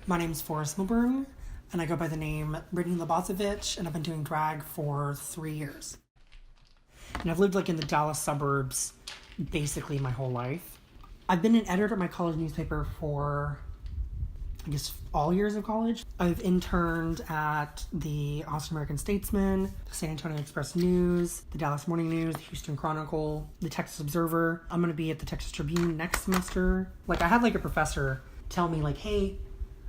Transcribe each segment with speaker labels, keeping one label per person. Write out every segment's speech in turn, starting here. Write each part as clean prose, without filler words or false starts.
Speaker 1: My name's Forrest Milburn, and I go by the name Brittany Labozovich, and I've been doing drag for 3 years. And I've lived in the Dallas suburbs basically my whole life. I've been an editor at my college newspaper for, I guess, all years of college. I've interned at the Austin American Statesman, the San Antonio Express News, the Dallas Morning News, the Houston Chronicle, the Texas Observer. I'm going to be at the Texas Tribune next semester. I had a professor tell me hey,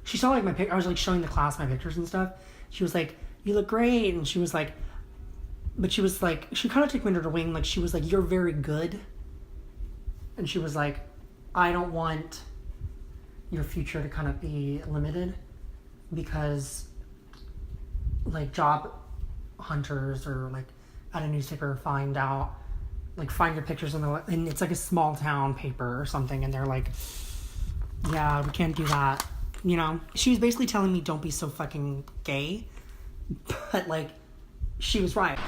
Speaker 1: she saw my pic. I was showing the class my pictures and stuff. She was like, "You look great," and she was like, but she was she kind of took me under her wing. She was like, "You're very good," and she was like, "I don't want your future to kind of be limited because job hunters or at a newspaper find your pictures and it's a small town paper or something, and they're like, yeah, we can't do that." She was basically telling me don't be so fucking gay, but she was right.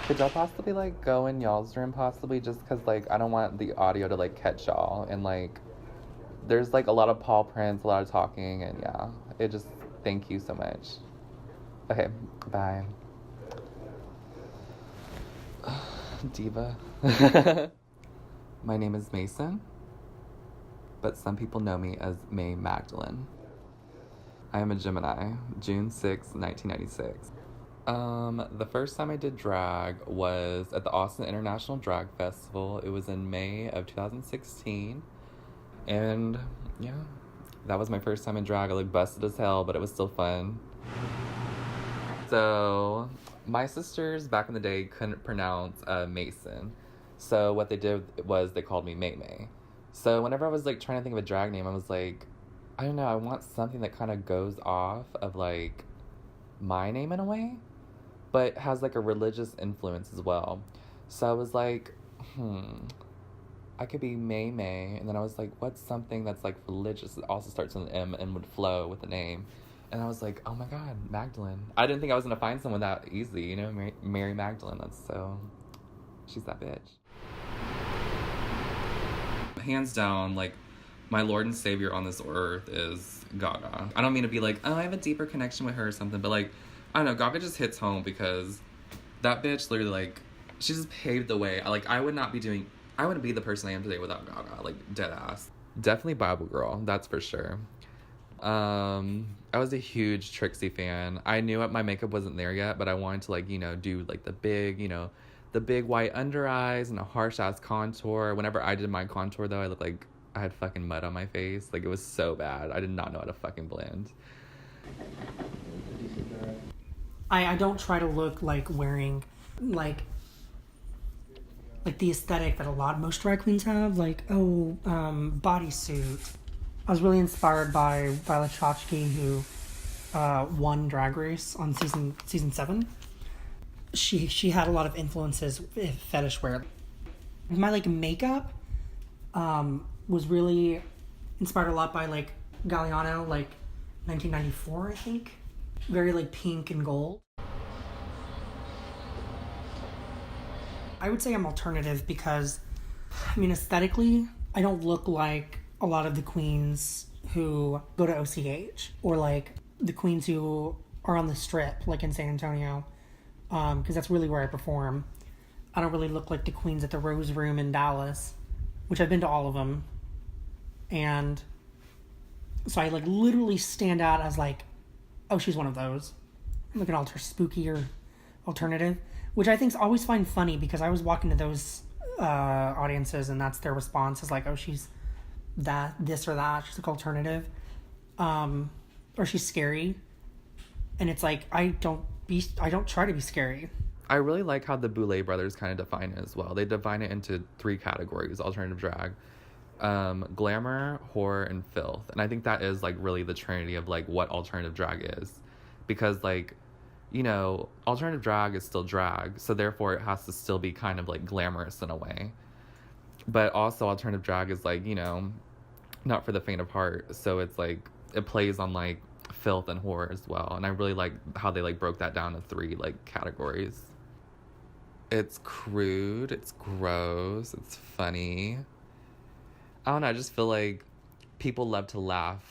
Speaker 2: Could y'all possibly go in y'all's room possibly, just because I don't want the audio to catch y'all, and there's a lot of paw prints, a lot of talking, and yeah, it just, thank you so much. Okay, bye. Diva. My name is Mason, but some people know me as May Magdalene. I am a Gemini, June 6, 1996. The first time I did drag was at the Austin International Drag Festival. It was in May of 2016. And yeah, that was my first time in drag. I busted as hell, but it was still fun. So my sisters back in the day couldn't pronounce Mason. So what they did was they called me May May. So whenever I was trying to think of a drag name, I was I don't know, I want something that kind of goes off of my name in a way, but has a religious influence as well. So I was I could be May May, and then I was what's something that's religious that also starts with an M and would flow with the name? And I was oh my god, Magdalene. I didn't think I was gonna find someone that easy, Mary Magdalene. She's that bitch. Hands down, my Lord and Savior on this earth is Gaga. I don't mean to be I have a deeper connection with her or something, but I don't know, Gaga just hits home because that bitch literally, she just paved the way. I wouldn't be the person I am today without Gaga, dead ass. Definitely Bible girl, that's for sure. I was a huge Trixie fan. I knew my makeup wasn't there yet, but I wanted to do the big white under eyes and a harsh ass contour. Whenever I did my contour though, I looked like I had fucking mud on my face. It was so bad. I did not know how to fucking blend.
Speaker 1: I don't try to look wearing the aesthetic that most drag queens have, bodysuit. I was really inspired by Violet Chachki, who won Drag Race on season 7. She had a lot of influences with fetish wear. My makeup was really inspired a lot by Galliano, 1994, I think. Very pink and gold. I would say I'm alternative because, aesthetically, I don't look like a lot of the queens who go to OCH or the queens who are on the strip, in San Antonio, because that's really where I perform. I don't really look like the queens at the Rose Room in Dallas, which I've been to all of them. And so I literally stand out as oh, she's one of those. Like an spooky or alternative, which I think's always find funny because I always walk into those audiences and that's their response is oh, she's this or that. She's alternative, or she's scary, and it's I don't try to be scary.
Speaker 2: I really like how the Boulet brothers kind of define it as well. They define it into 3 categories: alternative drag, glamour, horror, and filth. And I think that is really the trinity of what alternative drag is, because alternative drag is still drag, so therefore it has to still be kind of glamorous in a way, but also alternative drag is not for the faint of heart, so it's it plays on filth and horror as well. And I really like how they broke that down to 3 categories. It's crude, it's gross, it's funny. I don't know, I just feel like people love to laugh.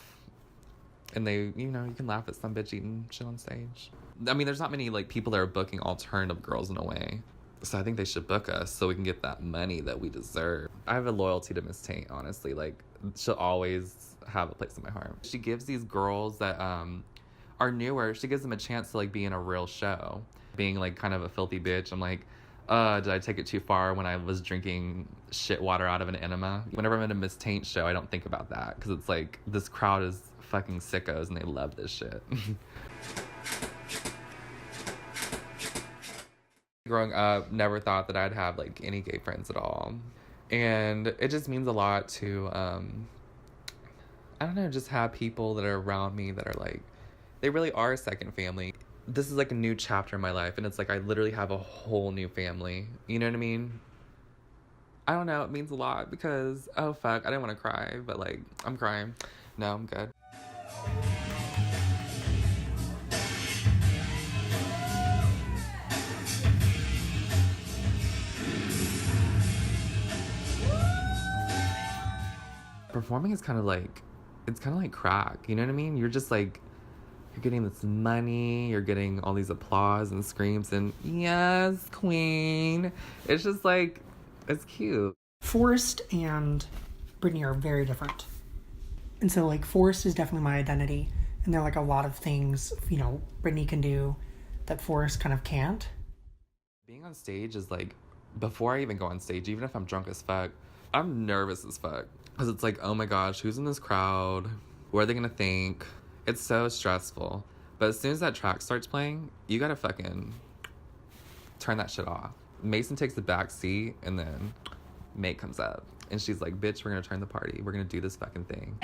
Speaker 2: And they, you know, you can laugh at some bitch eating shit on stage. I mean, there's not many, like, people that are booking alternative girls in a way. So I think they should book us so we can get that money that we deserve. I have a loyalty to Miss Taint, honestly. Like, she'll always have a place in my heart. She gives these girls that are newer, she gives them a chance to, like, be in a real show. Being, like, kind of a filthy bitch, I'm like, did I take it too far when I was drinking shit water out of an enema? Whenever I'm in a Miss Taint show, I don't think about that. Because it's like, this crowd is fucking sickos and they love this shit. Growing up, never thought that I'd have, like, any gay friends at all. And it just means a lot to, I don't know, just have people that are around me that are, like, they really are a second family. This is, like, a new chapter in my life, and it's like I literally have a whole new family. You know what I mean? I don't know, it means a lot because, oh, fuck, I didn't want to cry, but, like, I'm crying. No, I'm good. Performing is kind of like, it's kind of like crack, you know what I mean? You're just like, you're getting this money, you're getting all these applause and screams and yes, queen. It's just like, it's cute.
Speaker 1: Forrest and Brittany are very different. And so, like, Forrest is definitely my identity. And there are, like, a lot of things, you know, Brittany can do that Forrest kind of can't.
Speaker 2: Being on stage is like, before I even go on stage, even if I'm drunk as fuck, I'm nervous as fuck. Because it's like, oh my gosh, who's in this crowd? What are they gonna think? It's so stressful. But as soon as that track starts playing, you gotta fucking turn that shit off. Mason takes the back seat, and then May comes up. And she's like, bitch, we're gonna turn the party. We're gonna do this fucking thing.